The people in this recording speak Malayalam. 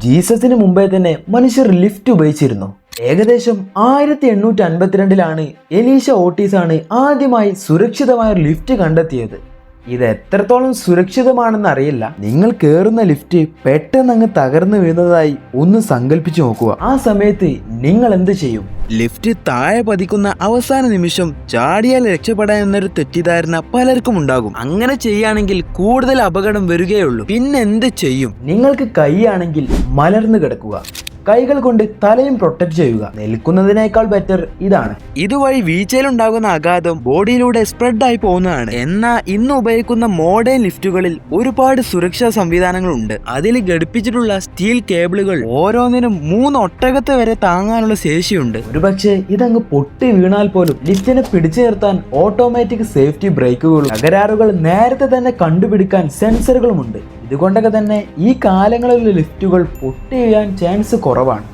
ജീസസിന് മുമ്പേ തന്നെ മനുഷ്യർ ലിഫ്റ്റ് ഉപയോഗിച്ചിരുന്നു. ഏകദേശം 1852 എലീഷ ഓട്ടീസ് ആണ് ആദ്യമായി സുരക്ഷിതമായ ഒരു ലിഫ്റ്റ് കണ്ടെത്തിയത്. ഇത് എത്രത്തോളം സുരക്ഷിതമാണെന്ന് അറിയില്ല. നിങ്ങൾ കയറുന്ന ലിഫ്റ്റ് പെട്ടെന്ന് അങ്ങ് തകർന്നു വീഴുന്നതായി ഒന്ന് സങ്കല്പിച്ചു നോക്കുക. ആ സമയത്ത് നിങ്ങൾ എന്ത് ചെയ്യും? ലിഫ്റ്റ് താഴെ പതിക്കുന്ന അവസാന നിമിഷം ചാടിയാൽ രക്ഷപ്പെടാൻ എന്നൊരു തെറ്റിദ്ധാരണ പലർക്കും ഉണ്ടാകും. അങ്ങനെ ചെയ്യുകയാണെങ്കിൽ കൂടുതൽ അപകടം വരികയുള്ളൂ. പിന്നെ എന്ത് ചെയ്യും? നിങ്ങൾക്ക് കൈയാണെങ്കിൽ മലർന്നു കിടക്കുക. കൈകൾ കൊണ്ട് തലയും പ്രൊട്ടക്ട് ചെയ്യുക. നിൽക്കുന്നതിനേക്കാൾ ബെറ്റർ ഇതാണ്. ഇതുവഴി വീഴ്ചയിലുണ്ടാകുന്ന ആഘാതം ബോഡിയിലൂടെ സ്പ്രെഡ് ആയി പോകുന്നതാണ്. എന്നാൽ ഇന്ന് ഉപയോഗിക്കുന്ന മോഡേൺ ലിഫ്റ്റുകളിൽ ഒരുപാട് സുരക്ഷാ സംവിധാനങ്ങൾ ഉണ്ട്. അതിൽ ഘടിപ്പിച്ചിട്ടുള്ള സ്റ്റീൽ കേബിളുകൾ ഓരോന്നിനും 3 ഒട്ടകത്തെ വരെ താങ്ങാനുള്ള ശേഷിയുണ്ട്. ഒരുപക്ഷെ ഇതങ്ങ് പൊട്ടി വീണാൽ പോലും ലിഫ്റ്റിനെ പിടിച്ചു നിർത്താൻ ഓട്ടോമാറ്റിക് സേഫ്റ്റി ബ്രേക്കുകളും തകരാറുകൾ നേരത്തെ തന്നെ കണ്ടുപിടിക്കാൻ സെൻസറുകളുമുണ്ട്. ഇതുകൊണ്ടൊക്കെ തന്നെ ഈ കാലങ്ങളിലുള്ള ലിഫ്റ്റുകൾ പൊട്ടി വീഴാൻ ചാൻസ് കുറവാണ്.